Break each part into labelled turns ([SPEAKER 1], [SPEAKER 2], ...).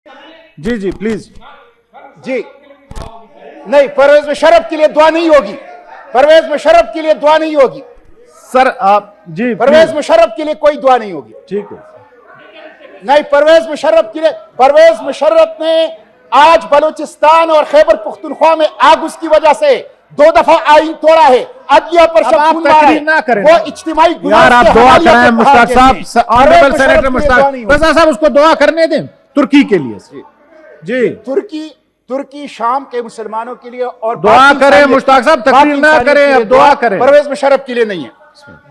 [SPEAKER 1] जी जी please
[SPEAKER 2] जी नहीं, परवेज मुशर्रफ के लिए दुआ नहीं होगी, परवेज मुशर्रफ के लिए दुआ नहीं होगी
[SPEAKER 1] सर आप जी
[SPEAKER 2] परवेज मुशर्रफ के लिए कोई दुआ नहीं होगी।
[SPEAKER 1] ठीक है
[SPEAKER 2] नहीं, परवेज मुशर्रफ के लिए, परवेज मुशर्रफ ने आज बलूचिस्तान और खैबर पुख्तनख्वा में आग उसकी वजह से 2 दफा आईन तोड़ा है, अदलिया पर
[SPEAKER 1] आप तकरीर ना करें
[SPEAKER 2] वो इज्तिमाई
[SPEAKER 1] यार, आप दुआ करें मुश्ताक साहब, ऑनरेबल सेनेटर मुश्ताक रजा साहब, उसको दुआ करने दें तुर्की के लिए जी।
[SPEAKER 2] तुर्की शाम के मुसलमानों के लिए और
[SPEAKER 1] दुआ करें मुश्ताक साहब, तकरीर ना करें, अब दुआ करें,
[SPEAKER 2] परवेज मुशर्रफ के लिए नहीं है।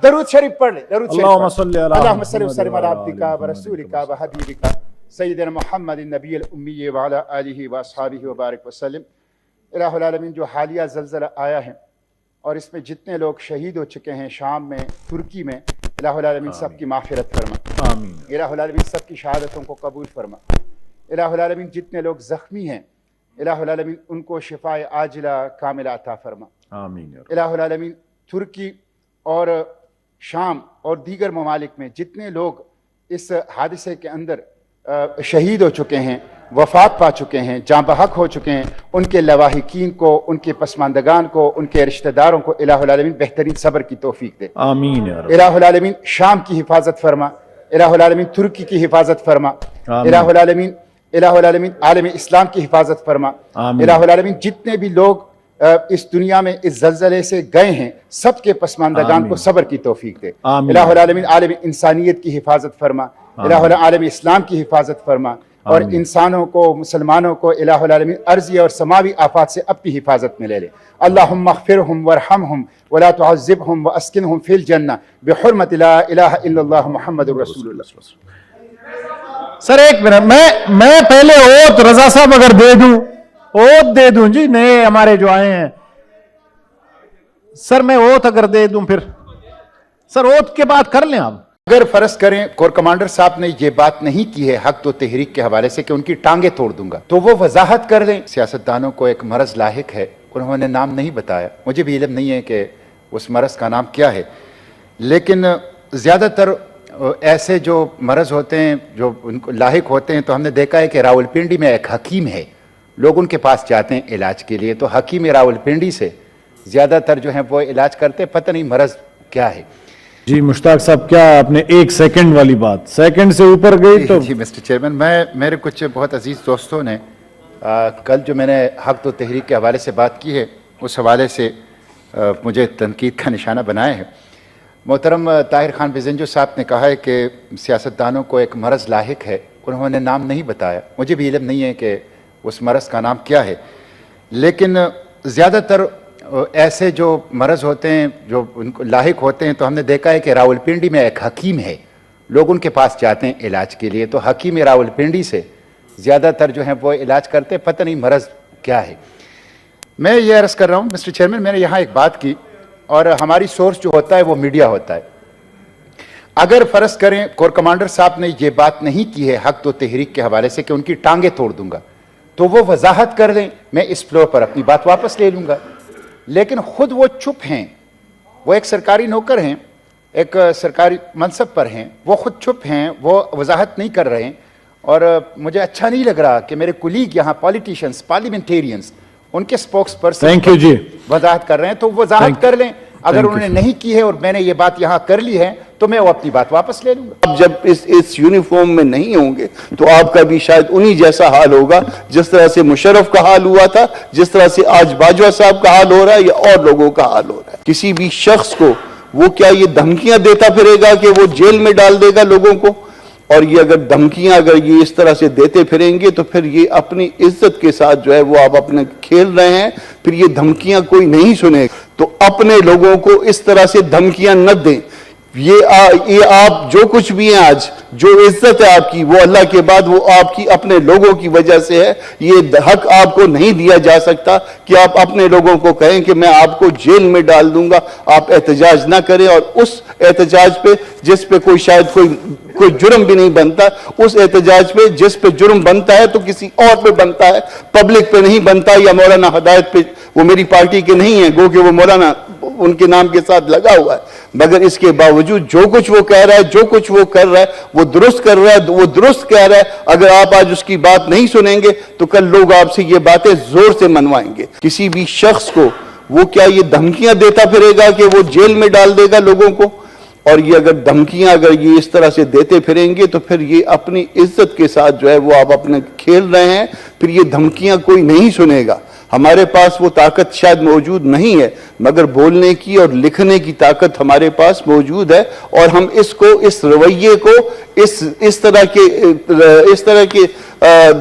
[SPEAKER 2] दरूद शरीफ पढ़ ले, दरूद शरीफ
[SPEAKER 1] अल्लाहुम्मा सल्ली अला
[SPEAKER 2] अल्लाहुम्मा सल्ली वसल्लिम अला अब्दिका व रसूलिका व हबीबिका सय्यिदना मुहम्मदिन नबिय्यिल उम्मी व अला आलिहि व अस्हाबिहि व बारिक वसल्लम। इलाहुल आलमीन, जो हालिया ज़लज़ला आया है और इसमें जितने लोग शहीद हो चुके हैं शाम में, तुर्की में, इलाहुल आलमीन सबकी माग़फ़िरत फरमा, आमीन। इलाहुल आलमीन सबकी शहादतों को कबूल फरमा। इलाहुल आलमीन जितने लोग ज़ख्मी हैं, इलाहुल आलमीन उनको शिफाए आजिला कामिला अता फरमा, आमीन। इलाहुल आलमीन तुर्की और शाम और दीगर ममालिक में जितने लोग इस हादसे के अंदर शहीद हो चुके हैं, वफात पा चुके हैं, जाँ बहक हो चुके हैं, उनके लवाहिकीन को, उनके पसमानदगान को, उनके रिश्तेदारों को इलाहुल आलमीन बेहतरीन सब्र की तौफीक दे, आमीन। इलाहुल आलमीन शाम की हिफाजत फरमा, इलाहुल आलमीन तुर्की की हिफाजत फरमा, इलाहुल आलमीन आलम इस्लाम की हिफाजत फरमा, इलाहुल आलमीन जितने भी लोग इस दुनिया में इस ज़लज़ले से गए हैं सबके पसमानदगान को सब्र की तौफीक दे, इलाहुल आलमीन आलम इंसानियत की हिफाजत फरमा, इलाहुल आलम इस्लाम की हिफाजत फरमा, और इंसानों को, मुसलमानों को इलाहुल आलमीन अर्ज़ी और समावी आफात से अपनी हिफाजत में ले ले। अल्लाहुम्मा अग़फ़िरहुम वरहमहुम वला तुअज़्ज़िबहुम व अस्किनहुम फ़िल जन्नह बिहुर्मति ला इलाहा इल्लल्लाह मुहम्मदुर रसूलुल्लाह।
[SPEAKER 1] सर एक मिनट, मैं पहले ओत रजा साहब अगर दे दूं जी, नए हमारे जो आए हैं सर, मैं ओत अगर दे दूं फिर सर ओत के बाद कर लें आप।
[SPEAKER 2] अगर फर्ज करें कोर कमांडर साहब ने ये बात नहीं की है हक तो तहरीक के हवाले से कि उनकी टांगे तोड़ दूंगा, तो वो वजाहत कर दें। सियासतदानों को एक मरज लाहिक है, उन्होंने नाम नहीं बताया, मुझे भी इल्म नहीं है कि उस मरज का नाम क्या है, लेकिन ज़्यादातर ऐसे जो मरज होते हैं जो उनको लाहिक होते हैं, तो हमने देखा है कि रावलपिंडी में एक हकीम है, लोग उनके पास जाते हैं इलाज के लिए, तो हकीम रावलपिंडी से ज़्यादातर जो है वो इलाज करते, पता नहीं मरज क्या है।
[SPEAKER 1] जी मुश्ताक साहब, क्या आपने 1 सेकंड वाली बात सेकंड से ऊपर गई तो?
[SPEAKER 2] जी मिस्टर चेयरमैन, मेरे कुछ बहुत अजीज़ दोस्तों ने कल जो मैंने हक तो तहरीक के हवाले से बात की है, उस हवाले से मुझे तनकीद का निशाना बनाया है। मोहतरम ताहिर खान बिजंजो साहब ने कहा है कि सियासतदानों को एक मरज़ लाहिक है, उन्होंने नाम नहीं बताया, मुझे भी इल्म नहीं है कि उस मरज़ का नाम क्या है, लेकिन ज़्यादातर ऐसे जो मरज़ होते हैं जो उनको लाहिक होते हैं, तो हमने देखा है कि रावलपिंडी में एक हकीम है, लोग उनके पास जाते हैं इलाज के लिए, तो हकीम रावलपिंडी से ज़्यादातर जो है वो इलाज करते, पता नहीं मरज़ क्या है। मैं ये अर्ज़ कर रहा हूँ मिस्टर चेयरमैन, मैंने यहाँ एक बात की, और हमारी सोर्स जो होता है वो मीडिया होता है। अगर फ़र्ज़ करें कोर कमांडर साहब ने ये बात नहीं की है हक तो तहरीक के हवाले से कि उनकी टांगे तोड़ दूंगा, तो वो वजाहत कर दें, मैं इस फ्लोर पर अपनी बात वापस ले लूँगा। लेकिन ख़ुद वो चुप हैं, वो एक सरकारी नौकर हैं, एक सरकारी मनसब पर हैं, वो ख़ुद चुप हैं, वो वजाहत नहीं कर रहे हैं, और मुझे अच्छा नहीं लग रहा कि मेरे कुलीग यहाँ पॉलिटिशियंस, पार्लियामेंटेरियंस, उनके स्पोक्स पर्सन
[SPEAKER 1] थैंक यू जी
[SPEAKER 2] वजाहत कर रहे हैं, तो वजाहत कर लें। अगर उन्होंने नहीं की है और मैंने ये बात यहाँ कर ली है, तो मैं वो अपनी बात वापस ले लूंगा।
[SPEAKER 3] आप जब इस यूनिफॉर्म में नहीं होंगे तो आपका भी शायद उन्हीं जैसा हाल होगा जिस तरह से मुशर्रफ का हाल हुआ था, जिस तरह से आज बाजवा साहब का हाल हो रहा है या और लोगों का हाल हो रहा है। किसी भी शख्स को वो क्या ये धमकियां देता फिरेगा कि वो जेल में डाल देगा लोगों को, और ये अगर धमकियां अगर ये इस तरह से देते फिरेंगे तो फिर ये अपनी इज्जत के साथ जो है वो आप अपने खेल रहे हैं, फिर ये धमकियां कोई नहीं सुनेगा। तो अपने लोगों को इस तरह से धमकियां न दें। ये आप जो कुछ भी हैं आज, जो इज्जत है आपकी, वो अल्लाह के बाद वो आपकी अपने लोगों की वजह से है। ये हक आपको नहीं दिया जा सकता कि आप अपने लोगों को कहें कि मैं आपको जेल में डाल दूंगा। आप एहतजाज ना करें, और उस एहतजाज पे जिस पे कोई शायद कोई जुर्म भी नहीं बनता, उस एहतजाज पे जिस पे जुर्म बनता है तो किसी और पे बनता है, पब्लिक पे नहीं बनता। या मौलाना हिदायत पे, वो मेरी पार्टी के नहीं है, गो कि वो मौलाना उनके नाम के साथ लगा हुआ है, मगर इसके बावजूद जो कुछ वो कह रहा है, जो कुछ वो कर रहा है, वो दुरुस्त कर रहा है, वो दुरुस्त कह रहा है। अगर आप आज उसकी बात नहीं सुनेंगे तो कल लोग आपसे ये बातें जोर से मनवाएंगे। किसी भी शख्स को वो क्या ये धमकियां देता फिरेगा कि वो जेल में डाल देगा लोगों को? और ये अगर धमकियां अगर ये इस तरह से देते फिरेंगे तो फिर ये अपनी इज्जत के साथ जो है वो आप अपने खेल रहे हैं। फिर ये धमकियां कोई नहीं सुनेगा। हमारे पास वो ताकत शायद मौजूद नहीं है, मगर बोलने की और लिखने की ताकत हमारे पास मौजूद है। और हम इसको, इस रवैये को, इस तरह के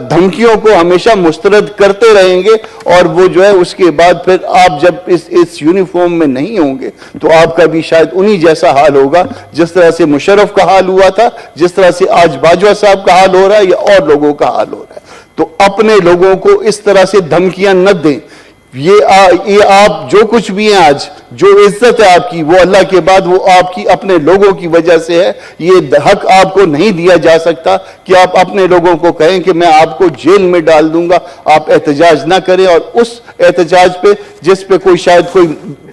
[SPEAKER 3] धमकियों को हमेशा मुस्तरद करते रहेंगे। और वो जो है उसके बाद फिर आप जब इस यूनिफॉर्म में नहीं होंगे तो आपका भी शायद उन्हीं जैसा हाल होगा जिस तरह से मुशर्रफ का हाल हुआ था, जिस तरह से आज बाजवा साहब का हाल हो रहा है या और लोगों का हाल हो रहा है। तो अपने लोगों को इस तरह से धमकियां न दें। ये आप जो कुछ भी हैं आज, जो इज्जत है आपकी, वो अल्लाह के बाद वो आपकी अपने लोगों की वजह से है। ये हक आपको नहीं दिया जा सकता कि आप अपने लोगों को कहें कि मैं आपको जेल में डाल दूंगा। आप एहतजाज ना करें, और उस एहतजाज पे जिस पे कोई शायद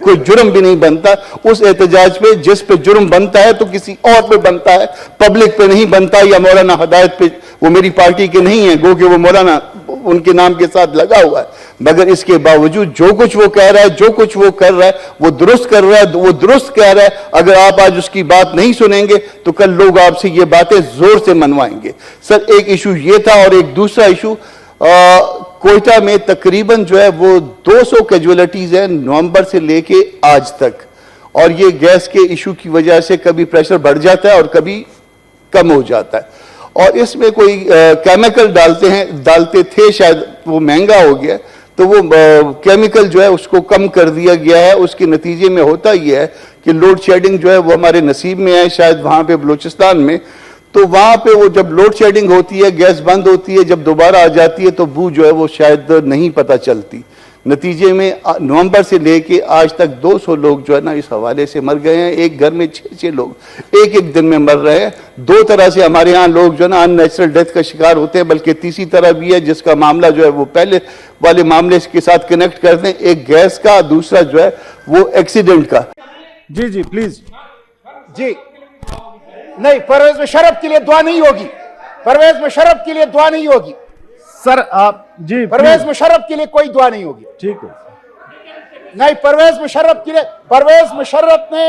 [SPEAKER 3] कोई जुर्म भी नहीं बनता, उस एहतजाज पे जिस पे जुर्म बनता है तो किसी और पे बनता है, पब्लिक पे नहीं बनता। या मौलाना हिदायत पे, वो मेरी पार्टी के नहीं है, गो कि वो मौलाना उनके नाम के साथ लगा हुआ है, मगर इसके बावजूद जो कुछ वो कह रहा है, जो कुछ वो कर रहा है, वो दुरुस्त कर रहा है, वो दुरुस्त कह रहा है। अगर आप आज उसकी बात नहीं सुनेंगे तो कल लोग आपसे ये बातें जोर से मनवाएंगे। सर, एक इशू ये था, और एक दूसरा इशू, कोयटा में तकरीबन जो है वो 200 कैजुअलिटीज हैं नवंबर से लेके आज तक। और ये गैस के इशू की वजह से कभी प्रेशर बढ़ जाता है और कभी कम हो जाता है। और इसमें कोई केमिकल डालते थे, शायद वो महंगा हो गया, तो वो केमिकल जो है उसको कम कर दिया गया है। उसके नतीजे में होता ये है कि लोड शेडिंग जो है वो हमारे नसीब में है, शायद वहां पे बलूचिस्तान में। तो वहां पे वो जब लोड शेडिंग होती है, गैस बंद होती है, जब दोबारा आ जाती है तो बू जो है वो शायद नहीं पता चलती। नतीजे में नवंबर से लेके आज तक 200 लोग जो है ना इस हवाले से मर गए हैं। एक घर में 6 लोग एक दिन में मर रहे हैं। 2 तरह से हमारे यहाँ लोग जो है ना अननेचुरल डेथ का शिकार होते हैं, बल्कि तीसरी तरह भी है जिसका मामला जो है वो पहले वाले मामले के साथ कनेक्ट करते हैं। एक गैस का, दूसरा जो है वो एक्सीडेंट का।
[SPEAKER 1] जी जी प्लीज
[SPEAKER 2] जी नहीं, परवेज मुशर्रफ के लिए दुआ नहीं होगी। परवेज मुशर्रफ के लिए दुआ नहीं होगी
[SPEAKER 1] सर। आप जी
[SPEAKER 2] परवेज मुशर्रफ के लिए कोई दुआ नहीं होगी।
[SPEAKER 1] ठीक है।
[SPEAKER 2] नहीं, परवेज मुशर्रफ के लिए, परवेज मुशर्रफ ने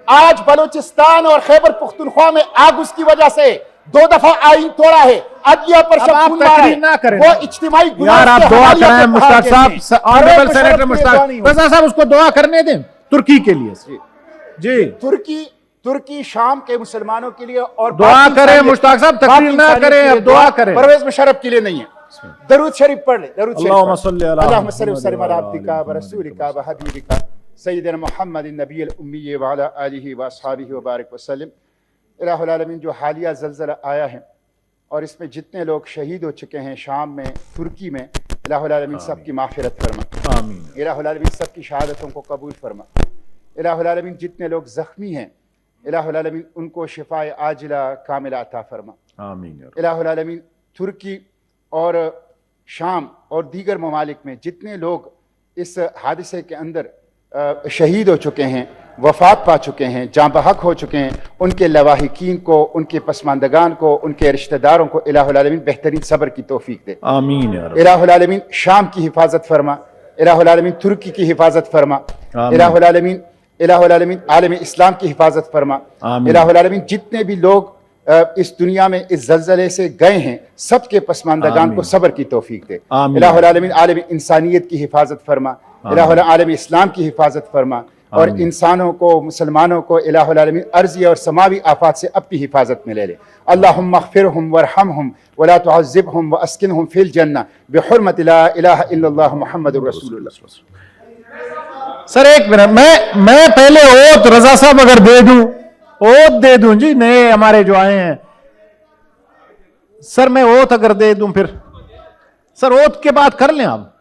[SPEAKER 2] आज बलूचिस्तान और खैबर पुख्तनख्वा में आग उसकी वजह से 2 दफा आईन तोड़ा है, अदलिया पर शबून मारा है।
[SPEAKER 1] ना करें,
[SPEAKER 2] वो इज्तिमाई गुनाह
[SPEAKER 1] यार आप
[SPEAKER 2] से
[SPEAKER 1] दुआ
[SPEAKER 2] हवाले
[SPEAKER 1] करें
[SPEAKER 2] पे
[SPEAKER 1] मुश्ताक
[SPEAKER 2] कहा
[SPEAKER 1] साहब,
[SPEAKER 2] गया है।
[SPEAKER 1] ऑनरेबल
[SPEAKER 2] परवेज
[SPEAKER 1] सेनेटर
[SPEAKER 2] मुशर्रफ के लिए दुआ
[SPEAKER 1] मुश्ताक
[SPEAKER 2] नहीं होगी।
[SPEAKER 1] रजा साहब उसको दुआ करने दें तुर्की के लिए। जी
[SPEAKER 2] तुर्की शाम के मुसलमानों के लिए और
[SPEAKER 1] दुआ
[SPEAKER 2] बाकी
[SPEAKER 1] करें
[SPEAKER 2] इंसानियत-
[SPEAKER 1] मुश्ताक साहब, तकरीर
[SPEAKER 2] बाकी
[SPEAKER 1] ना
[SPEAKER 2] इंसानियत
[SPEAKER 1] करें,
[SPEAKER 2] के लिए
[SPEAKER 1] अब दुआ करें।
[SPEAKER 2] परवेज मुशर्रफ के लिए नहीं है। दरूद शरीफ पढ़ ले, दरूद शरीफ
[SPEAKER 1] अल्लाहुम्मा सल्ली अला
[SPEAKER 2] अल्लाहुम्मा सल्ली
[SPEAKER 1] मुहम्मद
[SPEAKER 2] वसल्लिम अला
[SPEAKER 1] व अला
[SPEAKER 2] अब्दिका व
[SPEAKER 1] मुहम्मद
[SPEAKER 2] रसूलिका व हबीबिका सय्यिदना मुहम्मदिन नबिय्यिल उम्मी व अला आलिहि व अस्हाबिहि व बारिक वसल्लम। इलाहुल आलमीन, जो हालिया ज़लज़ला आया है और इसमें जितने लोग शहीद हो चुके हैं शाम में, तुर्की में, इलाहुल आलमीन सबकी माग़फ़िरत फरमा।
[SPEAKER 1] आमीन।
[SPEAKER 2] इलाहुल आलमीन सबकी शहादतों को कबूल फरमा। इलाहुल आलमीन, जितने लोग ज़ख्मी हैं, इलाहुल आलमीन उनको शिफाए आजिला कामिला अता फरमा।
[SPEAKER 1] आमीन।
[SPEAKER 2] इलाहुल आलमीन, तुर्की और शाम और दीगर ममालिक में जितने लोग इस हादसे के अंदर शहीद हो चुके हैं, वफात पा चुके हैं, जाँ बहक हो चुके हैं, उनके लवाहिकीन को, उनके पसमानदगान को, उनके रिश्तेदारों को इलाहुल आलमीन बेहतरीन सब्र की तौफीक दे।
[SPEAKER 1] आमीन या रब।
[SPEAKER 2] इलाहुल आलमीन शाम की हिफाजत फरमा। इलाहुल आलमीन तुर्की की हिफाजत फरमा। इलाहुल आलमीन आलम इस्लाम की हिफाजत फरमा। इलाहुल आलमीन, जितने भी लोग इस दुनिया में इस जलजले से गए हैं, सबके पसमानदगान को सब्र की तौफीक दे। इलाहुल आलमीन आलम इंसानियत की हिफाजत फरमा। इलाहुल आलम इस्लाम की हिफाजत फरमा। और इंसानों को, मुसलमानों को इलाहुल आलमीन अर्ज़ी और समावी आफात से अपनी हिफाजत में ले ले। अल्लाहुम्मा अग़फ़िरहुम वरहमहुम वला तुअज़्ज़िबहुम वअस्किनहुम फ़िल जन्नह बिहुर्मति ला इलाहा इल्लल्लाह मुहम्मदुर रसूलुल्लाह।
[SPEAKER 1] सर एक मिनट, मैं पहले ओत रजा साहब अगर दे दूं जी, नए हमारे जो आए हैं सर, मैं ओत अगर दे दूं फिर सर ओत के बाद कर लें आप।